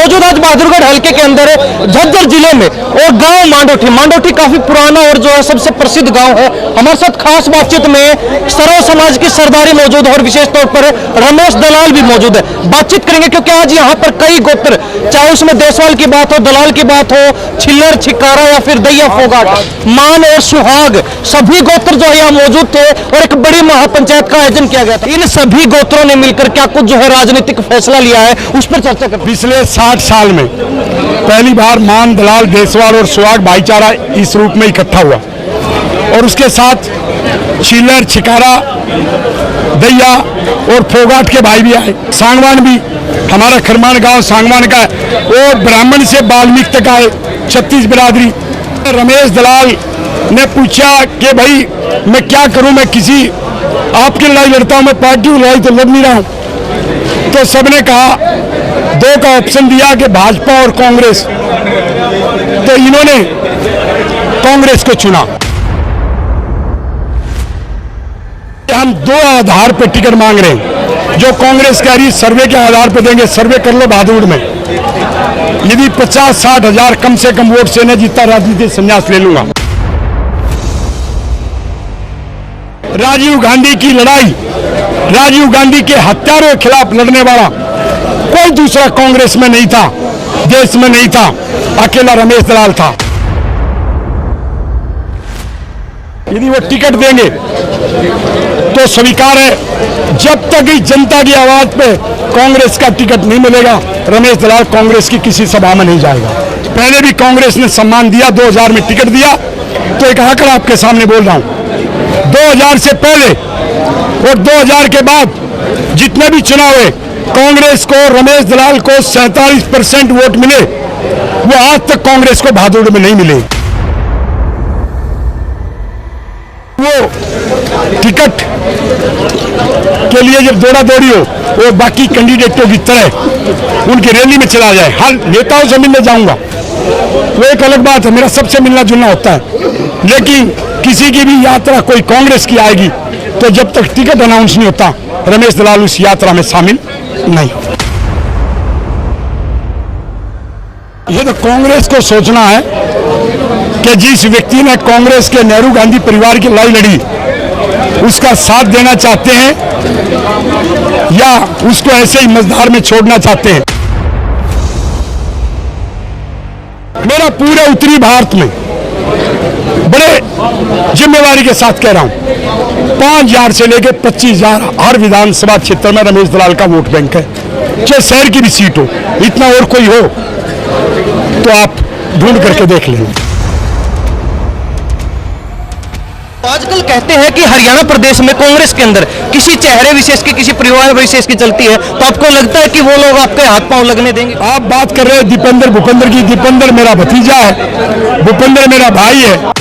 मौजूद आज बहादुरगढ़ हल्के के अंदर झज्जर जिले में और गांव मांडोठी काफी पुराना और जो है सबसे प्रसिद्ध गांव है। हमारे साथ खास बातचीत में सर्व समाज की सरदारी मौजूद है और विशेष तौर पर रमेश दलाल भी मौजूद है। बातचीत करेंगे क्योंकि आज यहाँ पर कई गोत्र, चाहे उसमें देसवाल की बात हो, दलाल की बात हो, छिल्लर, छिकारा या फिर दैया, फोगाट, मान और सुहाग, सभी गोत्र जो है यहाँ मौजूद थे और एक बड़ी महापंचायत का आयोजन किया गया था। इन सभी गोत्रों ने मिलकर क्या कुछ जो है राजनीतिक फैसला लिया है उस पर चर्चा करते हैं। पिछले 60 साल में पहली बार मान, दलाल, देसवाल और सुहाग भाईचारा इस रूप में इकट्ठा हुआ और उसके साथ छिल्लर, छिकारा, दैया और फोगाट के भाई भी आए। सांगवान भी, हमारा खरमान गांव सांगवान का है और ब्राह्मण से बाल्मीक तक आए, 36 बिरादरी। रमेश दलाल ने पूछा कि भाई मैं क्या करूं, मैं किसी आपकी लड़ाई लड़ता हूं, मैं पार्टी की लड़ाई तो लड़ नहीं रहा हूं। तो सबने कहा, दो का ऑप्शन दिया कि भाजपा और कांग्रेस, तो इन्होंने कांग्रेस को चुना। हम दो आधार पर टिकट मांग रहे हैं। जो कांग्रेस कह रही सर्वे के आधार पर देंगे, सर्वे कर लो बहादुरगढ़ में, यदि 50-60 हजार कम से कम वोट से न जीता, राजनीतिक संन्यास ले लूंगा। राजीव गांधी की लड़ाई, राजीव गांधी के हत्यारों के खिलाफ लड़ने वाला कोई दूसरा कांग्रेस में नहीं था, देश में नहीं था, अकेला रमेश दलाल था। यदि वो टिकट देंगे तो स्वीकार है। जब तक इस जनता की आवाज पे कांग्रेस का टिकट नहीं मिलेगा, रमेश दलाल कांग्रेस की किसी सभा में नहीं जाएगा। पहले भी कांग्रेस ने सम्मान दिया, 2000 में टिकट दिया, तो एक आंकड़ा आपके सामने बोल रहा हूं, 2000 से पहले और 2000 के बाद जितने भी चुनाव हुए, कांग्रेस को, रमेश दलाल को 47% वोट मिले। वो आज तक कांग्रेस को बहादुरगढ़ में नहीं मिले। वो टिकट के लिए जब दौड़ा दौड़ी हो, वो बाकी कैंडिडेटों की तरह उनकी रैली में चला जाए। हर नेताओं से मिलने जाऊंगा, वो एक अलग बात है, मेरा सबसे मिलना जुलना होता है, लेकिन किसी की भी यात्रा कोई कांग्रेस की आएगी तो जब तक टिकट अनाउंस नहीं होता, रमेश दलाल उस यात्रा में शामिल नहीं। ये तो कांग्रेस को सोचना है कि जिस व्यक्ति ने कांग्रेस के नेहरू गांधी परिवार की लड़ाई लड़ी, उसका साथ देना चाहते हैं या उसको ऐसे ही मझधार में छोड़ना चाहते हैं। मेरा पूरे उत्तरी भारत में बड़े जिम्मेवारी के साथ कह रहा हूं, 5000 से लेकर 25,000 हर विधानसभा क्षेत्र में रमेश दलाल का वोट बैंक है। चाहे शहर की भी सीट हो, इतना और कोई हो तो आप ढूंढ करके देख लें। आजकल कहते हैं कि हरियाणा प्रदेश में कांग्रेस के अंदर किसी चेहरे विशेष की, किसी परिवार विशेष की चलती है, तो आपको लगता है कि वो लोग आपके हाथ पांव लगने देंगे? आप बात कर रहे हैं दीपेंद्र भूपेंद्र की। दीपेंद्र मेरा भतीजा है, भूपेंद्र मेरा भाई है।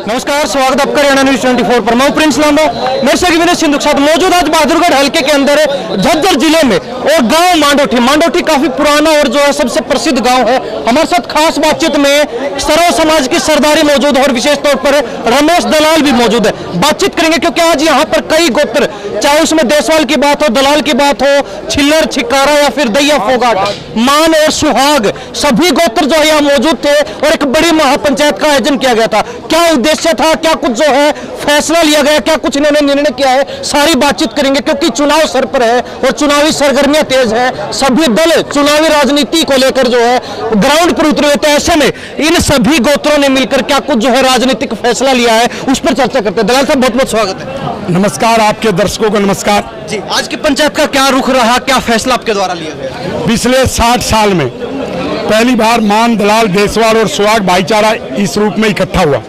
नमस्कार, स्वागत है आपका हरियाणा न्यूज 24 पर। मैं प्रिंस लांबा, मेरे से विनय सिंधु के साथ मौजूद आज बहादुरगढ़ हल्के के अंदर झज्जर जिले में और गांव मांडोठी काफी पुराना और जो है सबसे प्रसिद्ध गांव है। हमारे साथ खास बातचीत में सर्व समाज की सरदारी मौजूद है और विशेष तौर पर रमेश दलाल भी मौजूद है। बातचीत करेंगे क्योंकि आज यहाँ पर कई गोत्र, चाहे उसमें देसवाल की बात हो, दलाल की बात हो, छिल्लर, छिकारा या फिर दैया, फोगाट, मान और सुहाग, सभी गोत्र जो है यहाँ मौजूद थे और एक बड़ी महापंचायत का आयोजन किया गया था। क्या उद्देश्य था, क्या कुछ जो है फैसला लिया गया, क्या कुछ इन्होंने निर्णय किया है, सारी बातचीत करेंगे क्योंकि चुनाव सर पर है और चुनावी सरगर्मियां तेज है। सभी दल चुनावी राजनीति को लेकर जो है ग्राउंड पर उतरे हुए थे। ऐसे में इन सभी गोत्रों ने मिलकर क्या कुछ जो है राजनीतिक फैसला लिया है उस पर चर्चा करते हैं। दलाल साहब, बहुत बहुत स्वागत है। नमस्कार, आपके दर्शकों को नमस्कार जी। आज की पंचायत का क्या रुख रहा, क्या फैसला आपके द्वारा लिया गया? पिछले 60 साल में पहली बार मान, दलाल, देसवाल और सुहाग भाईचारा इस रूप में इकट्ठा हुआ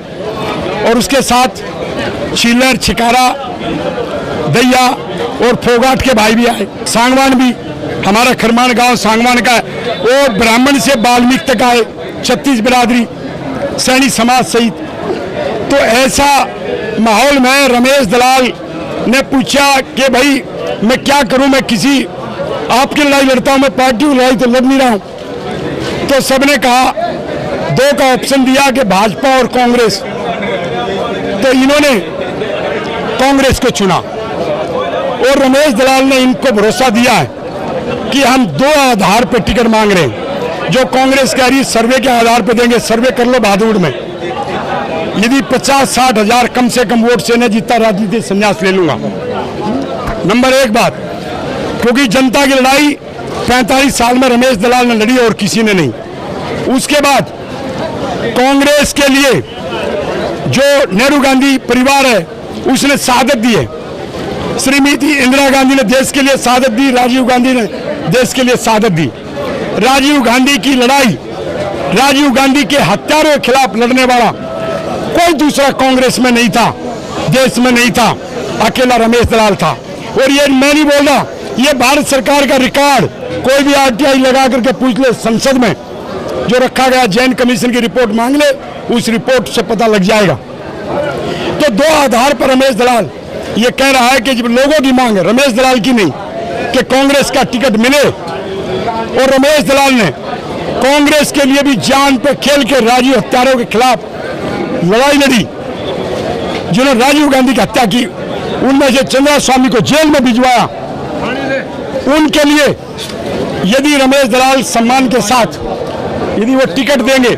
और उसके साथ छिल्लर, छिकारा, दैया और फोगाट के भाई भी आए। सांगवान भी, हमारा खरमान गांव सांगवान का है और ब्राह्मण से बाल्मीक तक आए, 36 बिरादरी, सैनी समाज सहित। तो ऐसा माहौल में रमेश दलाल ने पूछा कि भाई मैं क्या करूं, मैं किसी आपकी लड़ाई लड़ता हूं, मैं पार्टी की लड़ाई तो लड़ नहीं रहा हूं। तो सबने कहा, दो का ऑप्शन दिया कि भाजपा और कांग्रेस, तो इन्होंने कांग्रेस को चुना और रमेश दलाल ने इनको भरोसा दिया है कि हम दो आधार पर टिकट मांग रहे हैं। जो कांग्रेस कह रही है सर्वे के आधार पर देंगे, सर्वे कर लो भादुड़ में, यदि 50-60 हजार कम से कम वोट से न जीता, राजनीतिक संन्यास ले लूंगा। नंबर एक बात, क्योंकि जनता की लड़ाई 45 साल में रमेश दलाल ने लड़ी और किसी ने नहीं। उसके बाद कांग्रेस के लिए जो नेहरू गांधी परिवार है उसने शहादत दी है। श्रीमती इंदिरा गांधी ने देश के लिए शहादत दी, राजीव गांधी ने देश के लिए शहादत दी। राजीव गांधी की लड़ाई, राजीव गांधी के हत्यारों के खिलाफ लड़ने वाला कोई दूसरा कांग्रेस में नहीं था, देश में नहीं था, अकेला रमेश दलाल था। और ये मैं नहीं बोल रहा, ये भारत सरकार का रिकॉर्ड, कोई भी आरटीआई लगा करके पूछ ले, संसद में जो रखा गया जैन कमीशन की रिपोर्ट मांग ले, उस रिपोर्ट से पता लग जाएगा। तो दो आधार पर रमेश दलाल ये कह रहा है कि जब लोगों की मांग है, रमेश दलाल की नहीं, कि कांग्रेस का टिकट मिले। और रमेश दलाल ने कांग्रेस के लिए भी जान पे खेल के राजीव हत्यारों के खिलाफ लड़ाई लड़ी, जिन्होंने राजीव गांधी की हत्या की, उनमें से चंद्रा स्वामी को जेल में भिजवाया। उनके लिए यदि रमेश दलाल सम्मान के साथ यदि वो टिकट देंगे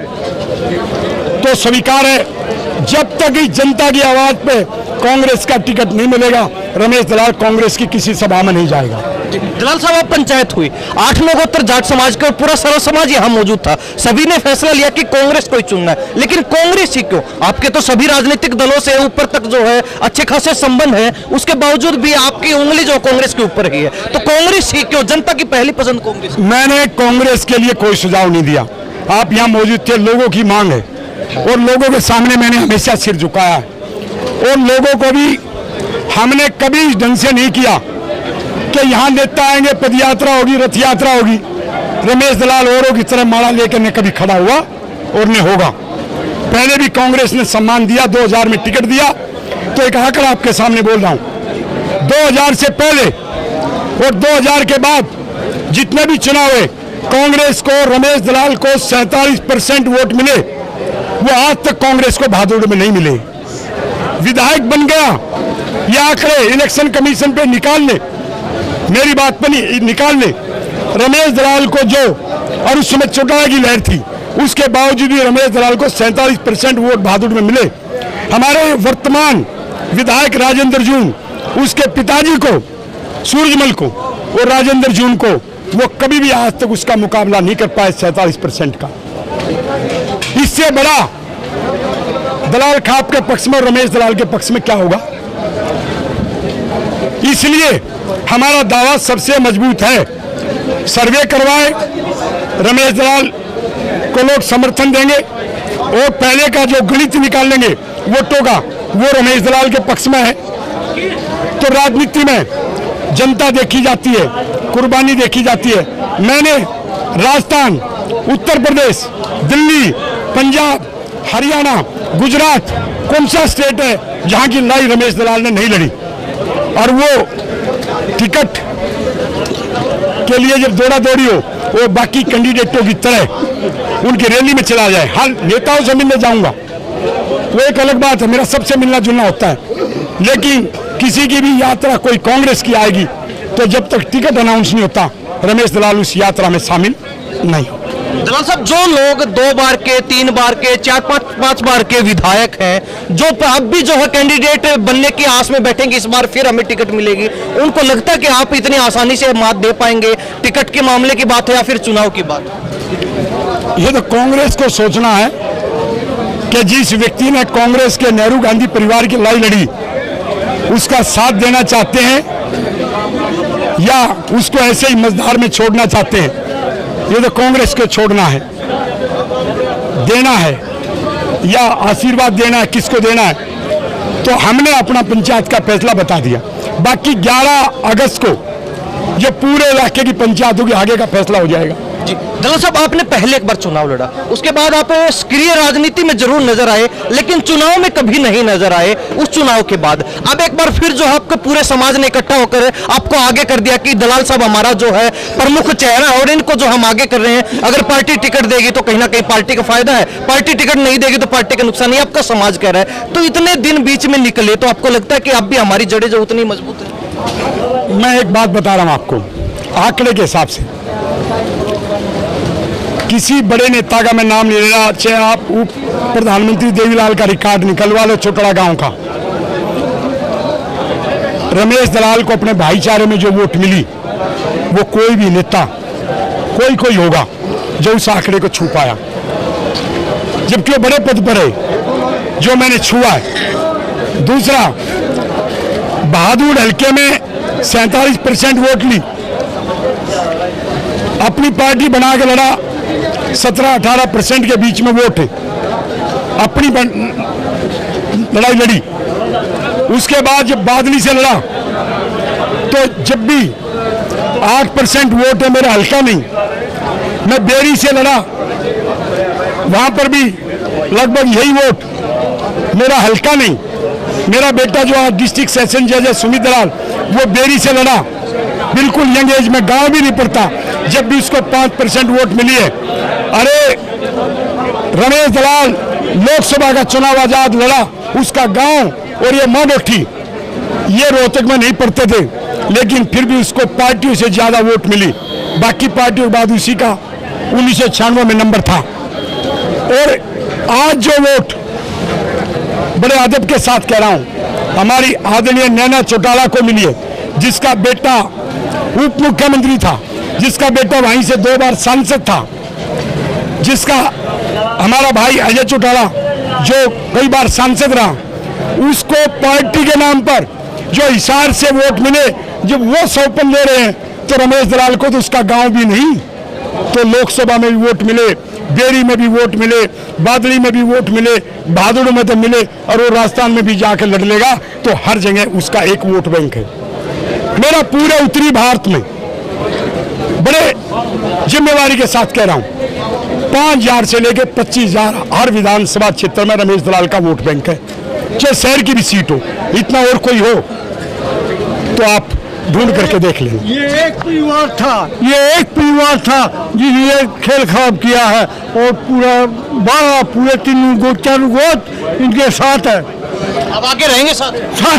तो स्वीकार है। जब तक ही जनता की आवाज पे कांग्रेस का टिकट नहीं मिलेगा, रमेश दलाल कांग्रेस की किसी सभा में नहीं जाएगा। दलाल साहब, अब पंचायत हुई, 8 लोगोत्तर जाट समाज का पूरा सर्व समाज यहाँ मौजूद था, सभी ने फैसला लिया कि कांग्रेस को ही चुनना है। लेकिन कांग्रेस ही क्यों? आपके तो सभी राजनीतिक दलों से ऊपर तक जो है अच्छे खासे संबंध है, उसके बावजूद भी आपकी उंगली जो कांग्रेस के ऊपर ही है, तो कांग्रेस ही क्यों? जनता की पहली पसंद कांग्रेस। मैंने कांग्रेस के लिए कोई सुझाव नहीं दिया, आप यहाँ मौजूद थे, लोगों की मांग है और लोगों के सामने मैंने हमेशा सिर झुकाया है। और लोगों को भी हमने कभी इस ढंग से नहीं किया कि यहाँ नेता आएंगे, पद यात्रा होगी, रथ यात्रा होगी, रमेश दलाल औरों की तरह माला लेकर ने कभी खड़ा हुआ और ने होगा। पहले भी कांग्रेस ने सम्मान दिया, 2000 में टिकट दिया, तो एक आकर आपके सामने बोल रहा हूँ, 2000 से पहले और 2000 के बाद जितने भी चुनाव हुए, कांग्रेस को, रमेश दलाल को 47% वोट मिले, वो आज तक कांग्रेस को भादुड़ में नहीं मिले। विधायक बन गया, ये आंकड़े इलेक्शन कमीशन पे निकाल ले, मेरी बात पर नहीं, निकाल ले। रमेश दलाल को जो, और उस समय चौटाला की लहर थी, उसके बावजूद भी रमेश दलाल को 47% वोट भादुड़ में मिले। हमारे वर्तमान विधायक राजेंद्र जून, उसके पिताजी को, सूरजमल को और राजेंद्र जून को, वो कभी भी आज तक उसका मुकाबला नहीं कर पाए 47% का। इससे बड़ा दलाल खाप के पक्ष में और रमेश दलाल के पक्ष में क्या होगा? इसलिए हमारा दावा सबसे मजबूत है, सर्वे करवाए, रमेश दलाल को लोग समर्थन देंगे और पहले का जो गणित निकाल लेंगे वोटों का, वो रमेश दलाल के पक्ष में है। तो राजनीति में जनता देखी जाती है, कुर्बानी देखी जाती है। मैंने राजस्थान, उत्तर प्रदेश, दिल्ली, पंजाब, हरियाणा, गुजरात, कौन सा स्टेट है जहां की लड़ाई रमेश दलाल ने नहीं लड़ी? और वो टिकट के लिए जब दौड़ा दौड़ी हो, वो बाकी कैंडिडेटों की तरह उनकी रैली में चला जाए। हाँ, नेताओं से मिलने जाऊंगा, वो एक अलग बात है, मेरा सबसे मिलना जुलना होता है, लेकिन किसी की भी यात्रा कोई कांग्रेस की आएगी तो जब तक टिकट अनाउंस नहीं होता, रमेश दलाल उस यात्रा में शामिल नहीं हो। दलाल साहब, जो लोग 2 बार के, 3 बार के, 4-5 बार के विधायक हैं, जो अब भी जो है कैंडिडेट बनने की आस में बैठेंगे, इस बार फिर हमें टिकट मिलेगी, उनको लगता है कि आप इतनी आसानी से मात दे पाएंगे? टिकट के मामले की बात है या फिर चुनाव की बात? ये तो कांग्रेस को सोचना है कि जिस व्यक्ति ने कांग्रेस के नेहरू गांधी परिवार की लड़ाई लड़ी, उसका साथ देना चाहते हैं या उसको ऐसे ही मझधार में छोड़ना चाहते हैं। ये तो कांग्रेस को छोड़ना है, देना है या आशीर्वाद देना है, किसको देना है, तो हमने अपना पंचायत का फैसला बता दिया। बाकी 11 अगस्त को जो पूरे इलाके की पंचायत होगी, आगे का फैसला हो जाएगा। जी दलाल साहब, आपने पहले एक बार चुनाव लड़ा, उसके बाद आप सक्रिय राजनीति में जरूर नजर आए, लेकिन चुनाव में कभी नहीं नजर आए। उस चुनाव के बाद अब एक बार फिर जो है आपके पूरे समाज ने इकट्ठा होकर आपको आगे कर दिया कि दलाल साहब हमारा जो है प्रमुख चेहरा है और इनको जो हम आगे कर रहे हैं, अगर पार्टी टिकट देगी तो कहीं ना कहीं पार्टी का फायदा है, पार्टी टिकट नहीं देगी तो पार्टी का नुकसान, ही आपका समाज कह रहा है। तो इतने दिन बीच में निकले तो आपको लगता है कि अब भी हमारी जड़ें जो उतनी मजबूत है? मैं एक बात बता रहा हूं आपको, आंकड़े के हिसाब से किसी बड़े नेता का मैं नाम नहीं ले रहा, चाहे आप उप प्रधानमंत्री देवीलाल का रिकॉर्ड निकलवा लो चौटड़ा गांव का, रमेश दलाल को अपने भाईचारे में जो वोट मिली वो कोई भी नेता कोई होगा जो उस आंकड़े को छू पाया, जबकि वो बड़े पद पर है जो मैंने छुआ है। दूसरा, बहादुर हल्के में 47% वोट ली, अपनी पार्टी बना के लड़ा, 17-18% के बीच में वोट है, अपनी लड़ाई लड़ी। उसके बाद जब बादली से लड़ा तो जब भी 8% वोट है मेरा हल्का नहीं, मैं बेरी से लड़ा, वहां पर भी लगभग यही वोट, मेरा हल्का नहीं। मेरा बेटा जो आज डिस्ट्रिक्ट सेशन जज है सुमित दलाल, वो बेरी से लड़ा, बिल्कुल यंग एज में, गांव भी नहीं पड़ता, जब भी उसको 5% वोट मिली है। अरे रमेश दलाल लोकसभा का चुनाव आजाद लड़ा, उसका गांव और ये मांडोठी ये रोहतक में नहीं पड़ते थे, लेकिन फिर भी उसको पार्टियों से ज्यादा वोट मिली। बाकी पार्टियों के बाद उसी का 1996 में नंबर था। और आज जो वोट, बड़े अदब के साथ कह रहा हूं, हमारी आदरणीय नैना चौटाला को मिली है, जिसका बेटा उप मुख्यमंत्री था, जिसका बेटा वहीं से 2 बार सांसद था, जिसका हमारा भाई अजय चौटाला जो कई बार सांसद रहा, उसको पार्टी के नाम पर जो हिसार से वोट मिले, जब वो सौंपन ले रहे हैं, तो रमेश दलाल को तो उसका गांव भी नहीं, तो लोकसभा में भी वोट मिले, बेरी में भी वोट मिले, बादली में भी वोट मिले, बहादुर में तो मिले, और वो राजस्थान में भी जाकर लड़ लेगा तो हर जगह उसका एक वोट बैंक है। मेरा पूरे उत्तरी भारत में बड़े जिम्मेवारी के साथ कह रहा हूं, 5,000 से लेकर 25,000 हर विधानसभा क्षेत्र में रमेश दलाल का वोट बैंक है, चाहे शहर की भी सीट हो, इतना और कोई हो तो आप ढूंढ करके देख लें। ये एक परिवार था जिसने खेल खराब किया है, और पूरे 3 4 गोट इनके साथ है। अब आगे रहेंगे साथ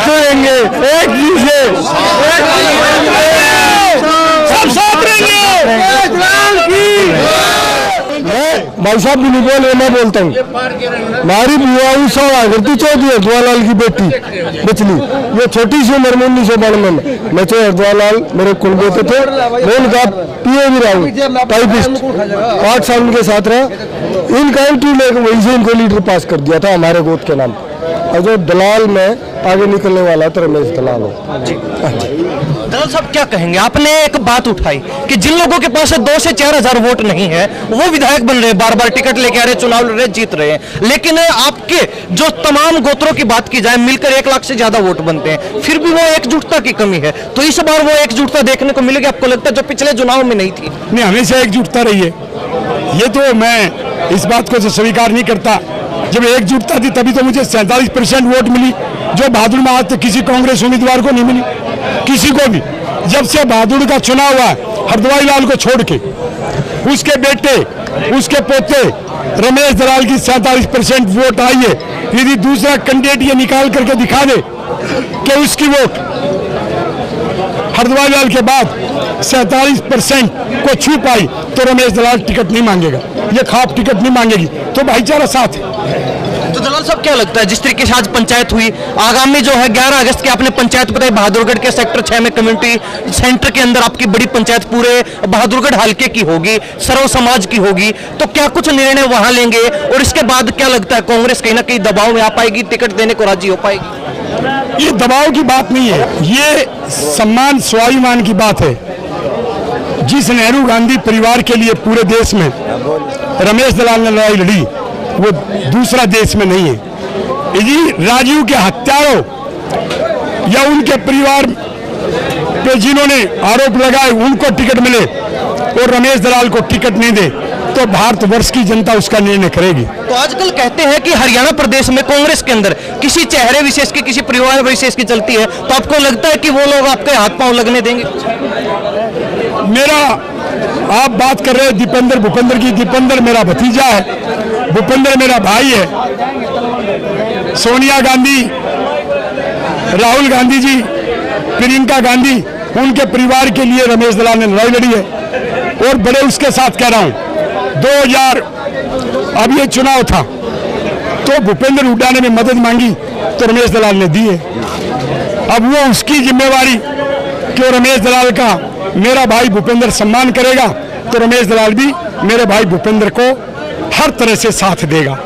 रहेंगे, एक दूसरे सब साथ रहेंगे। भाई साहब भी नहीं बोले, मैं बोलता हूँ। हमारी बुआ उषा आकृति चौधरी हरद्वालाल की बेटी बिचली, ये छोटी सी उम्र में 1992 में, मैं तो हरद्वालाल मेरे कुल बेटे थे, मैं उनका पीए भी रहा हूँ, टाइपिस्ट 8 साल उनके साथ रहा। इनका इंटरव्यू लेकर वहीं से इनको लीडर पास कर दिया था हमारे गोद के नाम, और जो दलाल में आगे निकलने वाला तो रमेश दलाल हो। दलाल साहब क्या कहेंगे, आपने एक बात उठाई कि जिन लोगों के पास 2 से 4,000 वोट नहीं है वो विधायक बन रहे हैं, बार बार टिकट लेके आ रहे, चुनाव लड़ रहे, जीत रहे हैं, लेकिन आपके जो तमाम गोत्रों की बात की जाए मिलकर 1 लाख से ज्यादा वोट बनते हैं, फिर भी वो एकजुटता की कमी है। तो इस बार वो एकजुटता देखने को मिलेगी, आपको लगता है, जो पिछले चुनाव में नहीं थी? नहीं, हमेशा एकजुटता रही है, ये तो मैं इस बात को स्वीकार नहीं करता। जब एकजुटता थी तभी तो मुझे 47% वोट मिली, जो बहादुर में आज तक किसी कांग्रेस उम्मीदवार को नहीं मिली, किसी को भी। जब से बहादुर का चुनाव हुआ, हरद्वाई लाल को छोड़ के, उसके बेटे, उसके पोते रमेश दलाल की 47% वोट आई है। यदि दूसरा कैंडिडेट ये निकाल करके दिखा दे कि उसकी वोट हरद्वाई लाल के बाद 47% को छू पाई, तो रमेश दलाल टिकट नहीं मांगेगा, ये खाप टिकट नहीं मांगेगी, तो भाईचारा साथ है। तो दलाल साहब क्या लगता है, जिस तरीके से आज पंचायत हुई, आगामी जो है 11 अगस्त के आपने पंचायत बताई बहादुरगढ़ के सेक्टर 6 में, कम्युनिटी सेंटर के अंदर आपकी बड़ी पंचायत पूरे बहादुरगढ़ हल्के की होगी, सर्व समाज की होगी, तो क्या कुछ निर्णय वहां लेंगे? और इसके बाद क्या लगता है, कांग्रेस कहीं ना कहीं दबाव में आ पाएगी, टिकट देने को राजी हो पाएगी? ये दबाव की बात नहीं है, ये सम्मान स्वाभिमान की बात है। जिस नेहरू गांधी परिवार के लिए पूरे देश में रमेश दलाल ने लड़ाई लड़ी, वो दूसरा देश में नहीं है। यदि राजीव के हत्यारों या उनके परिवार पे जिन्होंने आरोप लगाए उनको टिकट मिले और रमेश दलाल को टिकट नहीं दे, तो भारतवर्ष की जनता उसका निर्णय करेगी। तो आजकल कहते हैं कि हरियाणा प्रदेश में कांग्रेस के अंदर किसी चेहरे विशेष की, किसी परिवार विशेष की चलती है, तो आपको लगता है कि वो लोग आपके हाथ पांव लगने देंगे? आप बात कर रहे हैं दीपेंद्र भूपेंद्र की, दीपेंद्र मेरा भतीजा है, भूपेंद्र मेरा भाई है। सोनिया गांधी, राहुल गांधी जी, प्रियंका गांधी, उनके परिवार के लिए रमेश दलाल ने लड़ाई लड़ी है। और बड़े उसके साथ कह रहा हूं, 2000 अब ये चुनाव था तो भूपेंद्र हुड्डा ने भी मदद मांगी तो रमेश दलाल ने दी है। अब वो उसकी जिम्मेवारी कि वो रमेश दलाल का मेरा भाई भूपेंद्र सम्मान करेगा तो रमेश दलाल भी मेरे भाई भूपेंद्र को हर तरह से साथ देगा।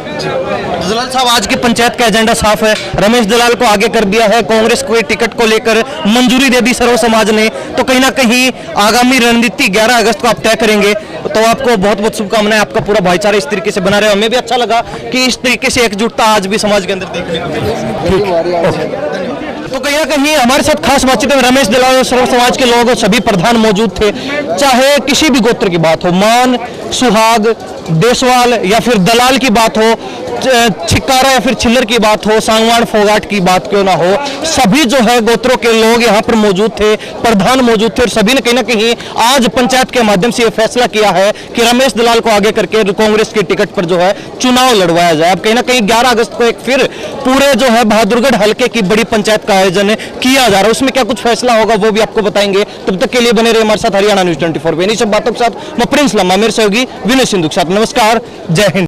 दलाल साहब, आज की पंचायत का एजेंडा साफ है, रमेश दलाल को आगे कर दिया है, कांग्रेस को टिकट को लेकर मंजूरी दे दी सर्व समाज ने, तो कहीं ना कहीं आगामी रणनीति 11 अगस्त को आप तय करेंगे। तो आपको बहुत बहुत शुभकामनाएं, आपका पूरा भाईचारा इस तरीके से बना रहे। हमें भी अच्छा लगा कि इस तरीके से एकजुटता आज भी समाज के अंदर देखने को मिली। तो कहीं ना कहीं हमारे साथ खास बातचीत में रमेश दलाल और सर्व समाज के लोग सभी प्रधान मौजूद थे। चाहे किसी भी गोत्र की बात हो, मान, सुहाग, देसवाल या फिर दलाल की बात हो, छिक्कारा या फिर छिल्लर की बात हो, सांगवान फोगाट की बात क्यों ना हो, सभी जो है गोत्रों के लोग यहाँ पर मौजूद थे, प्रधान मौजूद थे और सभी ने कहीं ना कहीं आज पंचायत के माध्यम से यह फैसला किया है कि रमेश दलाल को आगे करके कांग्रेस के टिकट पर जो है चुनाव लड़वाया जाए। अब कहीं ना कहीं 11 अगस्त को एक फिर पूरे जो है बहादुरगढ़ हल्के की बड़ी पंचायत का आयोजन किया जा रहा है। उसमें क्या कुछ फैसला होगा वो भी आपको बताएंगे। तब तक के लिए बने रहे हमारे साथ हरियाणा न्यूज 24 पे। इन्हीं सब बातों के साथ मैं प्रिंस लम्मा, मेरे सहयोगी विनय सिंधु के साथ नमस्कार, जय हिंद।